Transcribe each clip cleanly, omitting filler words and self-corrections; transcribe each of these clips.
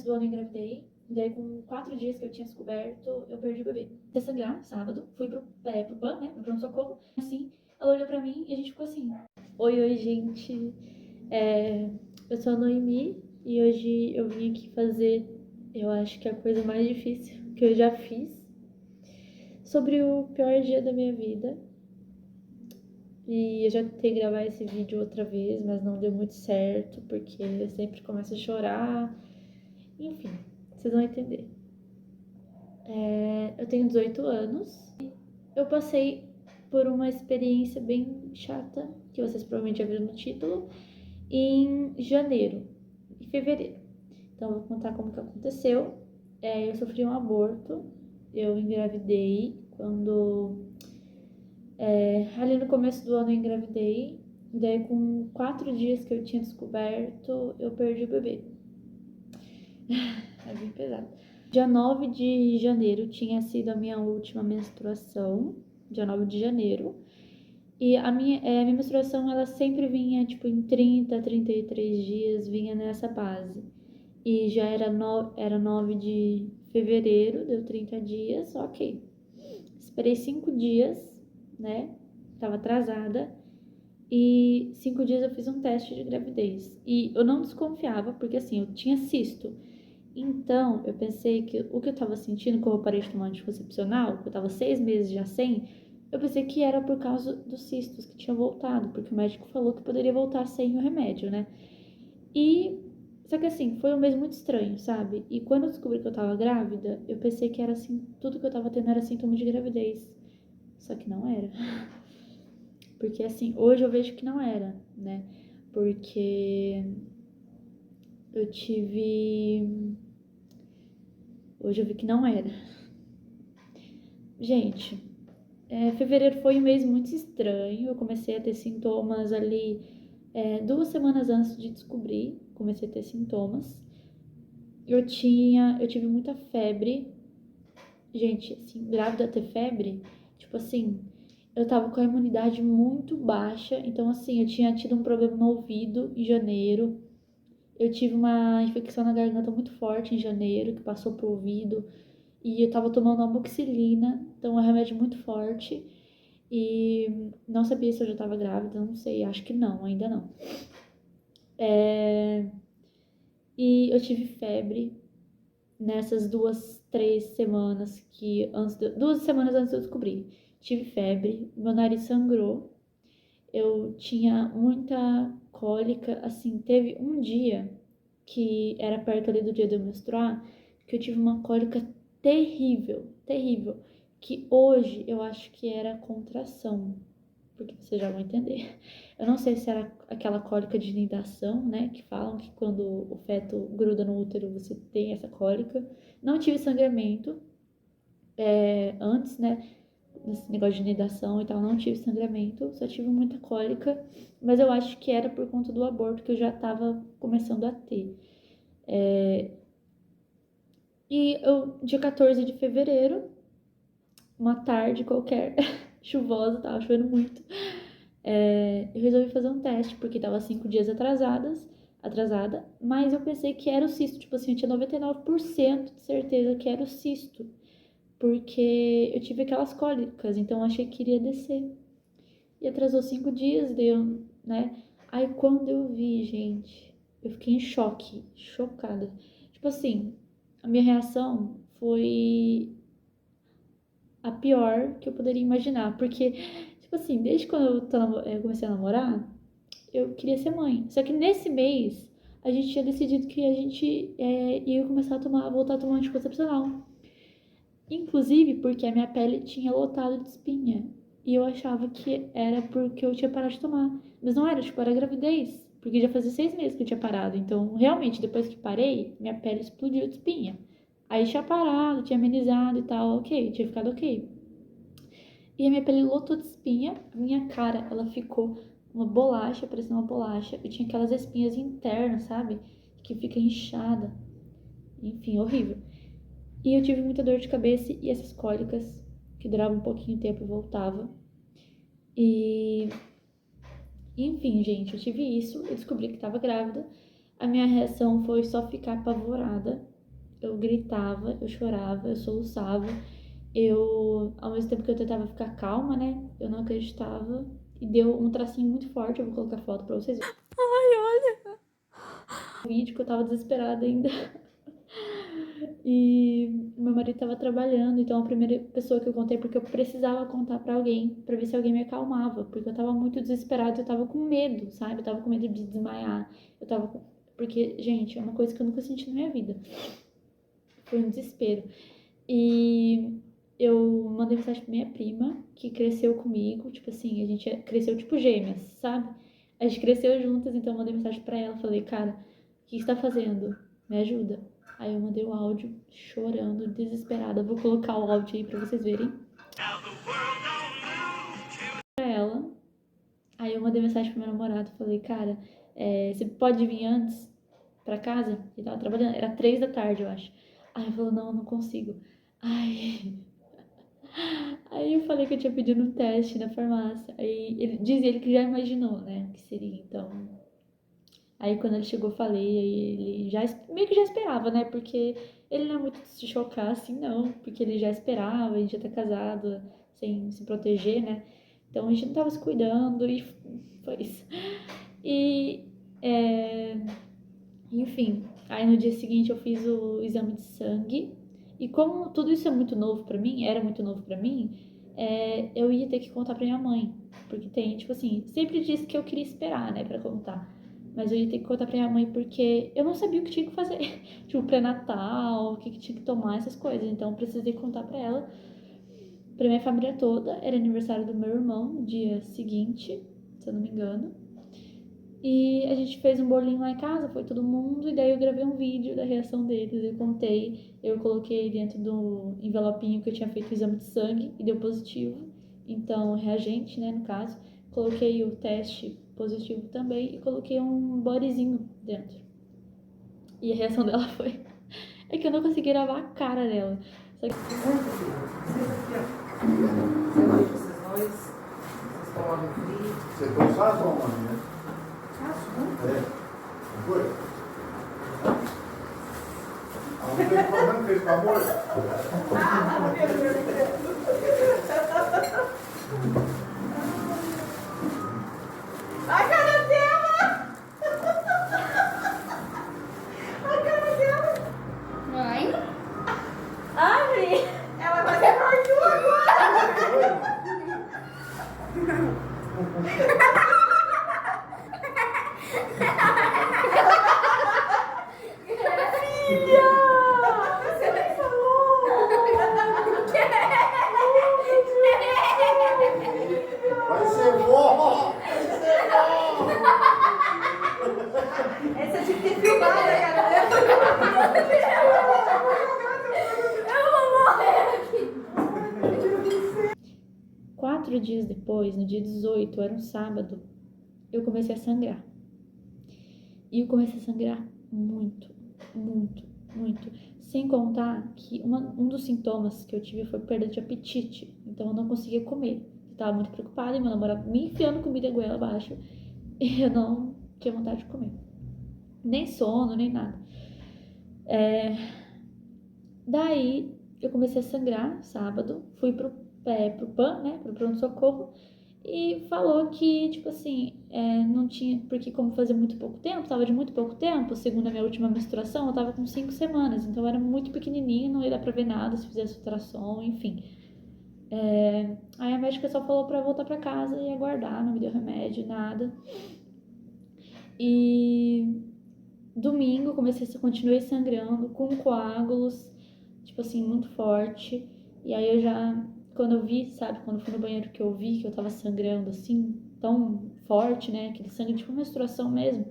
do ano eu engravidei. Daí, com 4 dias que eu tinha descoberto, eu perdi o bebê. Até sangrar, sábado, fui pro PAN, né, pro pronto-socorro. Assim, ela olhou pra mim e a gente ficou assim. Oi, gente. Eu sou a Noemi e hoje eu vim aqui fazer, eu acho que a coisa mais difícil que eu já fiz, sobre o pior dia da minha vida. E eu já tentei gravar esse vídeo outra vez, mas não deu muito certo, porque eu sempre começo a chorar. Enfim, vocês vão entender. Eu tenho 18 anos. Eu passei por uma experiência bem chata, que vocês provavelmente já viram no título, em janeiro e fevereiro. Então eu vou contar como que aconteceu. Eu sofri um aborto, eu engravidei quando... ali no começo do ano eu engravidei, daí com 4 dias que eu tinha descoberto, eu perdi o bebê. É bem pesado. Dia 9 de janeiro tinha sido a minha última menstruação, dia 9 de janeiro. E a minha menstruação, ela sempre vinha, tipo, em 30, 33 dias, vinha nessa base. E já era 9 de fevereiro, deu 30 dias, ok. Esperei 5 dias, né? Tava atrasada. E 5 dias eu fiz um teste de gravidez. E eu não desconfiava, porque assim, eu tinha cisto. Então, eu pensei que o que eu tava sentindo quando eu parei de tomar anticoncepcional, que eu tava 6 meses já sem, eu pensei que era por causa dos cistos que tinha voltado, porque o médico falou que poderia voltar sem o remédio, né? E, só que assim, foi um mês muito estranho, sabe? E quando eu descobri que eu tava grávida, eu pensei que era assim, tudo que eu tava tendo era sintoma de gravidez. Só que não era. Porque assim, hoje eu vejo que não era, né? Porque eu tive... Hoje eu vi que não era. Gente, fevereiro foi um mês muito estranho. Eu comecei a ter sintomas ali 2 semanas antes de descobrir. Comecei a ter sintomas. Eu tive muita febre. Gente, assim, grávida ter febre, tipo assim, eu tava com a imunidade muito baixa. Então, assim, eu tinha tido um problema no ouvido em janeiro. Eu tive uma infecção na garganta muito forte em janeiro, que passou pro ouvido. E eu tava tomando amoxicilina, então é um remédio muito forte. E não sabia se eu já tava grávida, não sei, acho que não, ainda não. E eu tive febre nessas 2, 3 semanas 2 semanas antes de eu descobrir. Tive febre, meu nariz sangrou, eu tinha muita cólica, assim, teve um dia que era perto ali do dia de eu menstruar, que eu tive uma cólica terrível, terrível, que hoje eu acho que era contração, porque vocês já vão entender. Eu não sei se era aquela cólica de nidação, né, que falam que quando o feto gruda no útero você tem essa cólica. Não tive sangramento antes, né, nesse negócio de nidação e tal, não tive sangramento, só tive muita cólica, mas eu acho que era por conta do aborto que eu já tava começando a ter. Dia 14 de fevereiro, uma tarde qualquer, chuvosa, tava chovendo muito, eu resolvi fazer um teste, porque tava 5 dias atrasada, mas eu pensei que era o cisto, tipo assim, eu tinha 99% de certeza que era o cisto, porque eu tive aquelas cólicas, então eu achei que iria descer. E atrasou 5 dias, deu, né? Aí quando eu vi, gente, eu fiquei em choque, chocada. Tipo assim, a minha reação foi a pior que eu poderia imaginar, porque, tipo assim, desde quando eu comecei a namorar, eu queria ser mãe. Só que nesse mês, a gente tinha decidido que a gente ia voltar a tomar anticoncepcional. Inclusive porque a minha pele tinha lotado de espinha. E eu achava que era porque eu tinha parado de tomar. Mas não era, tipo, era gravidez. Porque já fazia 6 meses que eu tinha parado. Então, realmente, depois que parei, minha pele explodiu de espinha. Aí tinha parado, tinha amenizado e tal, ok, tinha ficado ok. E a minha pele lotou de espinha, a minha cara, ela ficou uma bolacha, parecia uma bolacha. Eu tinha aquelas espinhas internas, sabe? Que fica inchada. Enfim, horrível. E eu tive muita dor de cabeça e essas cólicas, que duravam um pouquinho de tempo e voltava. E, enfim, gente, eu tive isso, eu descobri que estava grávida. A minha reação foi só ficar apavorada. eu gritava, eu chorava, eu soluçava. Ao mesmo tempo que eu tentava ficar calma, né? Eu não acreditava. E deu um tracinho muito forte, eu vou colocar foto pra vocês verem. Ai, olha. O vídeo que eu tava desesperada ainda. E meu marido tava trabalhando, então a primeira pessoa que eu contei, porque eu precisava contar pra alguém, pra ver se alguém me acalmava, porque eu tava muito desesperada, eu tava com medo, sabe? Eu tava com medo de desmaiar. Porque, gente, é uma coisa que eu nunca senti na minha vida. Foi um desespero. E eu mandei mensagem pra minha prima, que cresceu comigo, tipo assim, a gente cresceu tipo gêmeas, sabe? A gente cresceu juntas, então eu mandei mensagem pra ela, falei, cara, o que você tá fazendo? Me ajuda. Aí eu mandei o áudio, chorando, desesperada. Vou colocar o áudio aí pra vocês verem. Pra ela. Aí eu mandei mensagem pro meu namorado, falei, cara, você pode vir antes pra casa? Ele tava trabalhando, era 3 da tarde, eu acho. Aí ele falou, não, eu não consigo. Ai, Aí eu falei que eu tinha pedido um teste na farmácia. Aí diz ele que já imaginou, né? Que seria, então. Aí quando ele chegou, eu falei, aí ele já meio que já esperava, né? Porque ele não é muito de se chocar assim, não. Porque ele já esperava, a gente já tá casado, sem se proteger, né? Então a gente não tava se cuidando e foi isso. E, enfim, aí no dia seguinte eu fiz o exame de sangue. E como tudo isso é muito novo pra mim, era muito novo pra mim, eu ia ter que contar pra minha mãe. Porque tem, tipo assim, sempre disse que eu queria esperar, né, pra contar. Mas eu ia ter que contar pra minha mãe porque eu não sabia o que tinha que fazer. Tipo, pré-natal, o que tinha que tomar, essas coisas. Então eu precisei contar pra ela, pra minha família toda. Era aniversário do meu irmão, no dia seguinte, se eu não me engano. E a gente fez um bolinho lá em casa, foi todo mundo, e daí eu gravei um vídeo da reação deles, eu contei, eu coloquei dentro do envelopinho que eu tinha feito o exame de sangue e deu positivo, então reagente, né, no caso, coloquei o teste positivo também e coloquei um bodyzinho dentro. E a reação dela foi, é que eu não consegui gravar a cara dela. Só que... Vocês dois, vocês estão ali frio. Você foi só a bomba, né? Foi? A mulher falando fez com amor. A cara dela! A cara dela! Mãe? Abre! Ela vai ser cortuda agora! Você nem falou! Vai ser bom! Essa tinha que ter filmado a cara dela. Eu vou morrer aqui. 4 dias depois, no dia 18, era um sábado, eu comecei a sangrar. E eu comecei a sangrar muito, muito, muito. Sem contar que um dos sintomas que eu tive foi perda de apetite. Então eu não conseguia comer. Eu tava muito preocupada e meu namorado me enfiando comida goela abaixo. E eu não tinha vontade de comer. Nem sono, nem nada. Daí eu comecei a sangrar sábado. Fui pro PAN, né? Pro pronto-socorro. E falou que, tipo assim, não tinha, porque como fazia muito pouco tempo, tava de muito pouco tempo, segundo a minha última menstruação, eu tava com 5 semanas, então era muito pequenininho, não ia dar pra ver nada se fizesse ultrassom, enfim. Aí a médica só falou pra voltar pra casa e aguardar, não me deu remédio, nada. E domingo continuei sangrando, com coágulos, tipo assim, muito forte, e aí quando eu vi, sabe, quando eu fui no banheiro que eu vi que eu tava sangrando assim, tão forte, né, aquele sangue tipo menstruação mesmo,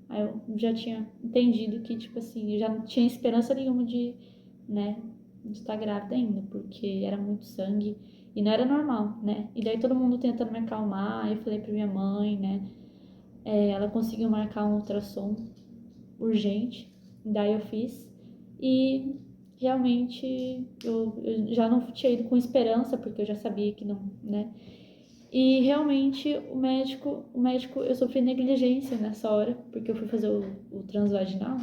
aí eu já tinha entendido que, tipo assim, eu já não tinha esperança nenhuma de, né, de estar grávida ainda, porque era muito sangue e não era normal, né, e daí todo mundo tentando me acalmar, eu falei pra minha mãe, né, ela conseguiu marcar um ultrassom urgente, daí eu fiz, e realmente eu já não tinha ido com esperança, porque eu já sabia que não, né? E realmente o médico, eu sofri negligência nessa hora, porque eu fui fazer o transvaginal.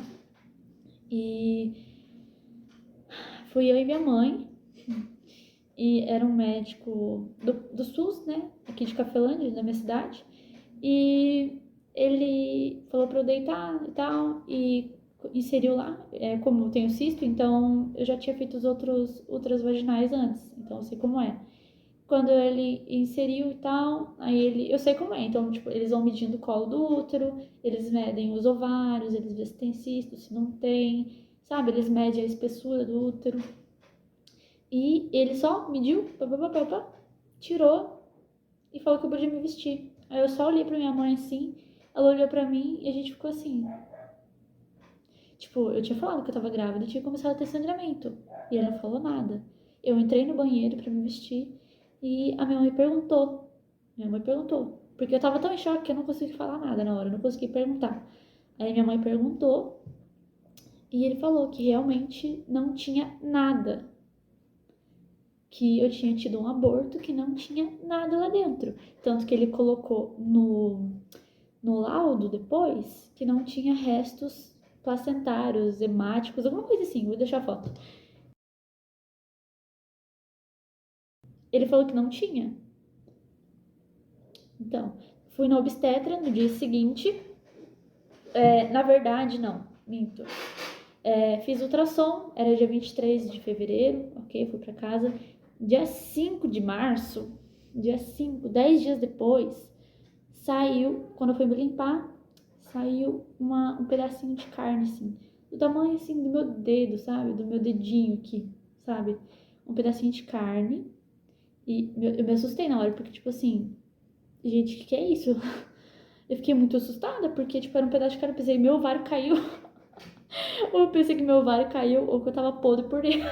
E fui eu e minha mãe, e era um médico do SUS, né, aqui de Cafelândia, da minha cidade, e ele falou pra eu deitar e tal, e inseriu lá, como eu tenho cisto, então eu já tinha feito os outros úteros vaginais antes, então eu sei como é. Quando ele inseriu e tal, eu sei como é, então, tipo, eles vão medindo o colo do útero, eles medem os ovários, eles veem se tem cisto, se não tem, sabe? Eles medem a espessura do útero. E ele só mediu, tirou e falou que eu podia me vestir. Aí eu só olhei pra minha mãe assim, ela olhou pra mim e a gente ficou assim. Tipo, eu tinha falado que eu tava grávida e tinha começado a ter sangramento. E ela não falou nada. Eu entrei no banheiro pra me vestir e a minha mãe perguntou. Porque eu tava tão em choque que eu não consegui falar nada na hora, eu não consegui perguntar. Aí minha mãe perguntou e ele falou que realmente não tinha nada. Que eu tinha tido um aborto, que não tinha nada lá dentro. Tanto que ele colocou no laudo depois que não tinha restos placentários, hemáticos, alguma coisa assim. Vou deixar a foto. Ele falou que não tinha. Então, fui na obstetra no dia seguinte. Na verdade, não, minto. Fiz ultrassom, era dia 23 de fevereiro, ok? Fui pra casa. Dia 5 de março, 10 dias depois, saiu, quando eu fui me limpar, saiu um pedacinho de carne, assim, do tamanho, assim, do meu dedo, sabe? Do meu dedinho aqui, sabe? Um pedacinho de carne. E eu me assustei na hora, porque, tipo assim, gente, o que é isso? Eu fiquei muito assustada, porque, tipo, era um pedaço de carne, eu pensei, meu ovário caiu. Ou eu pensei que meu ovário caiu, ou que eu tava podre por dentro.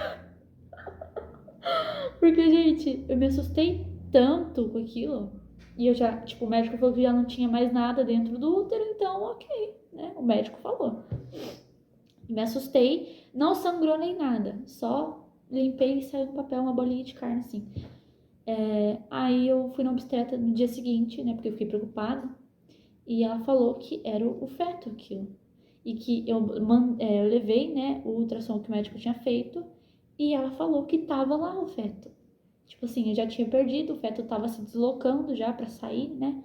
Porque, gente, eu me assustei tanto com aquilo. E eu já, tipo, o médico falou que já não tinha mais nada dentro do útero, então, ok, né? O médico falou. Me assustei, não sangrou nem nada, só limpei e saiu no papel uma bolinha de carne, assim. Aí eu fui na obstetra no dia seguinte, né? Porque eu fiquei preocupada. E ela falou que era o feto aquilo. E que eu levei, né, o ultrassom que o médico tinha feito. E ela falou que tava lá o feto. Tipo assim, eu já tinha perdido, o feto tava se deslocando já pra sair, né?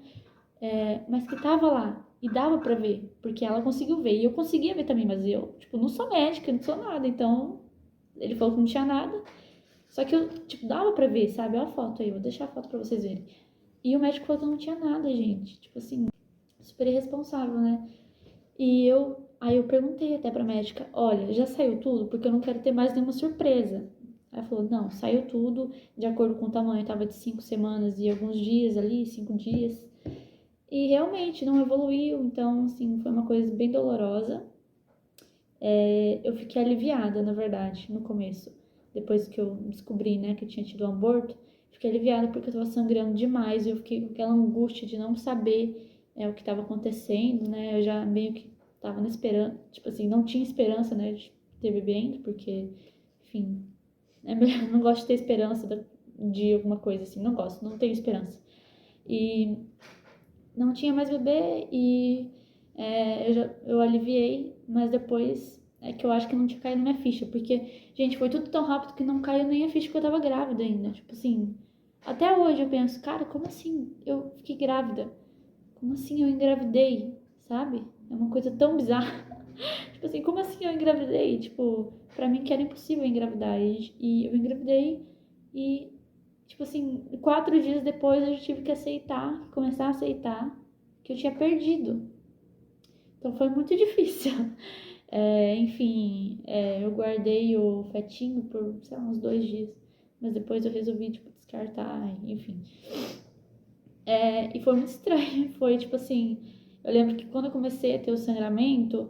Mas que tava lá. E dava pra ver, porque ela conseguiu ver. E eu conseguia ver também, mas eu, tipo, não sou médica, não sou nada. Então, ele falou que não tinha nada. Só que eu, tipo, dava pra ver, sabe? Olha a foto aí, vou deixar a foto pra vocês verem. E o médico falou que não tinha nada, gente. Tipo assim, super irresponsável, né? Aí eu perguntei até pra médica, olha, já saiu tudo? Porque eu não quero ter mais nenhuma surpresa. Ela falou, não, saiu tudo, de acordo com o tamanho, tava de 5 semanas e alguns dias ali, 5 dias. E realmente não evoluiu, então, assim, foi uma coisa bem dolorosa. Eu fiquei aliviada, na verdade, no começo. Depois que eu descobri, né, que eu tinha tido um aborto, fiquei aliviada porque eu tava sangrando demais e eu fiquei com aquela angústia de não saber o que estava acontecendo, né? Eu já meio que tava na esperança, tipo assim, não tinha esperança, né, de ter bebê ainda, porque, enfim, não gosto de ter esperança de alguma coisa assim, não gosto, não tenho esperança. E não tinha mais bebê e eu aliviei, mas depois é que eu acho que não tinha caído na minha ficha, porque, gente, foi tudo tão rápido que não caiu nem a ficha que eu tava grávida ainda. Tipo assim, até hoje eu penso, cara, como assim eu fiquei grávida? Como assim eu engravidei, sabe? É uma coisa tão bizarra. Tipo assim, como assim eu engravidei? Tipo, pra mim que era impossível engravidar. E eu engravidei e, tipo assim, 4 dias depois eu já tive que começar a aceitar que eu tinha perdido. Então foi muito difícil. Enfim, eu guardei o fetinho por, sei lá, uns 2 dias. Mas depois eu resolvi, tipo, descartar, enfim. E foi muito estranho. Foi tipo assim, eu lembro que quando eu comecei a ter o sangramento,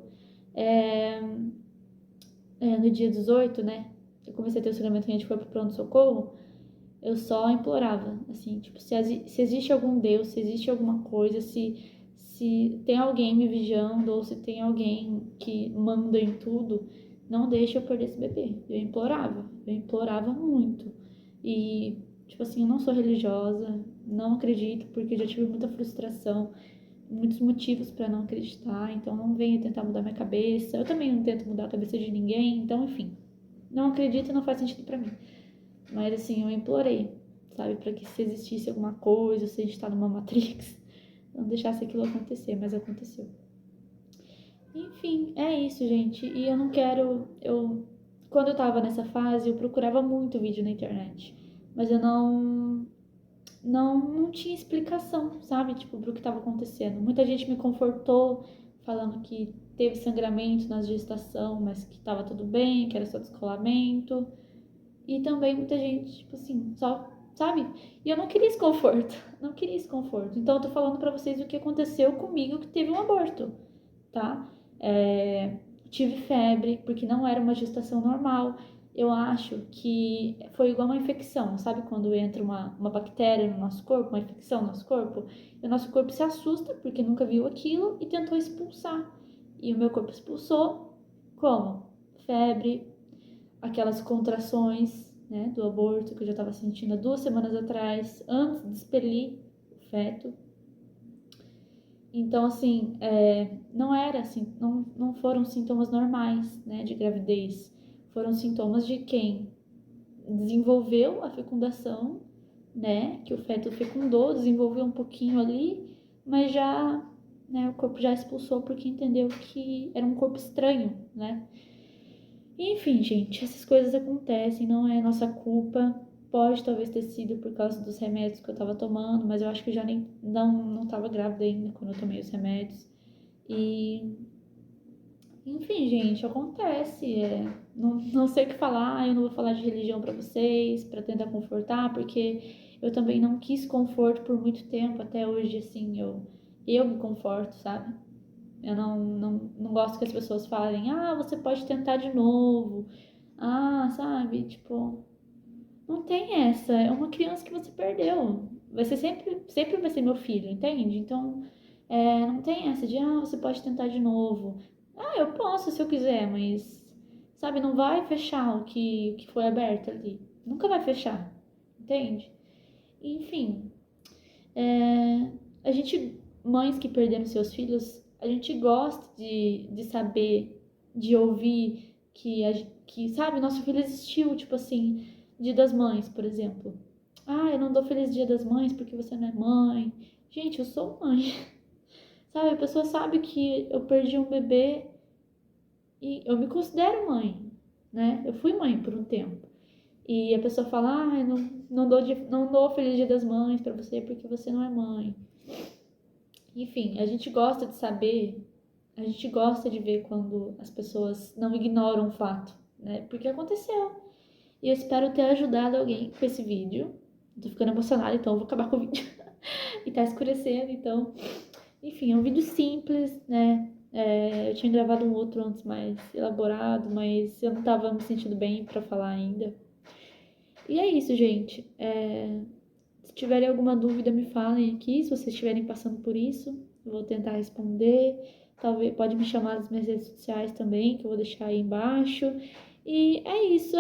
no dia 18, né? Eu comecei a ter o sangramento e a gente foi pro pronto-socorro. Eu só implorava, assim, tipo, se existe algum Deus, se existe alguma coisa, se tem alguém me vigiando ou se tem alguém que manda em tudo, não deixe eu perder esse bebê. Eu implorava muito. E, tipo assim, eu não sou religiosa, não acredito, porque já tive muita frustração, muitos motivos pra não acreditar, então não venha tentar mudar minha cabeça. Eu também não tento mudar a cabeça de ninguém, então, enfim, não acredito e não faz sentido pra mim. Mas assim, eu implorei, sabe, pra que se existisse alguma coisa, se a gente tá numa Matrix, não deixasse aquilo acontecer, mas aconteceu. Enfim, é isso, gente. E eu não quero. Quando eu tava nessa fase, eu procurava muito vídeo na internet. Mas eu não tinha explicação, sabe? Tipo, pro que tava acontecendo. Muita gente me confortou, falando que teve sangramento na gestação, mas que tava tudo bem, que era só descolamento. E também muita gente, tipo assim, só, sabe? E eu não queria esse conforto. Não queria esse conforto. Então eu tô falando pra vocês o que aconteceu comigo que teve um aborto, tá? Tive febre, porque não era uma gestação normal. Eu acho que foi igual uma infecção, sabe? Quando entra uma bactéria no nosso corpo, uma infecção no nosso corpo, e o nosso corpo se assusta, porque nunca viu aquilo, e tentou expulsar. E o meu corpo expulsou como? Febre, aquelas contrações, né, do aborto que eu já estava sentindo há 2 semanas atrás, antes de expelir o feto. Então, assim, não era assim, não foram sintomas normais, né, de gravidez. Foram sintomas de quem desenvolveu a fecundação, né, que o feto fecundou, desenvolveu um pouquinho ali, mas já, né, o corpo já expulsou porque entendeu que era um corpo estranho, né. Enfim, gente, essas coisas acontecem, não é nossa culpa. Pode talvez ter sido por causa dos remédios que eu tava tomando, mas eu acho que eu já não tava grávida ainda quando eu tomei os remédios. E, enfim, gente, acontece. Não sei o que falar, eu não vou falar de religião pra vocês, pra tentar confortar, porque eu também não quis conforto por muito tempo. Até hoje, assim, eu me conforto, sabe? Eu não gosto que as pessoas falem, você pode tentar de novo. Sabe? Tipo, não tem essa. É uma criança que você perdeu. Vai ser sempre vai ser meu filho, entende? Então, não tem essa de, você pode tentar de novo. Eu posso se eu quiser, mas, sabe, não vai fechar o que foi aberto ali. Nunca vai fechar, entende? Enfim, a gente, mães que perderam seus filhos, a gente gosta de saber, de ouvir que, sabe, nosso filho existiu, tipo assim, Dia das Mães, por exemplo. Eu não dou feliz Dia das Mães porque você não é mãe. Gente, eu sou mãe. Sabe, a pessoa sabe que eu perdi um bebê e eu me considero mãe, né? Eu fui mãe por um tempo. E a pessoa fala, não dou feliz Dia das Mães pra você porque você não é mãe. Enfim, a gente gosta de saber, a gente gosta de ver quando as pessoas não ignoram o fato, né? Porque aconteceu. E eu espero ter ajudado alguém com esse vídeo. Tô ficando emocionada, então eu vou acabar com o vídeo. E tá escurecendo, então... Enfim, é um vídeo simples, né? Eu tinha gravado um outro antes mais elaborado, mas eu não tava me sentindo bem pra falar ainda. E é isso, gente. Se tiverem alguma dúvida, me falem aqui. Se vocês estiverem passando por isso, eu vou tentar responder. Talvez pode me chamar nas minhas redes sociais também, que eu vou deixar aí embaixo. E é isso.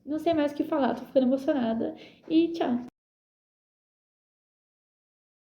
Não sei mais o que falar, tô ficando emocionada. E tchau.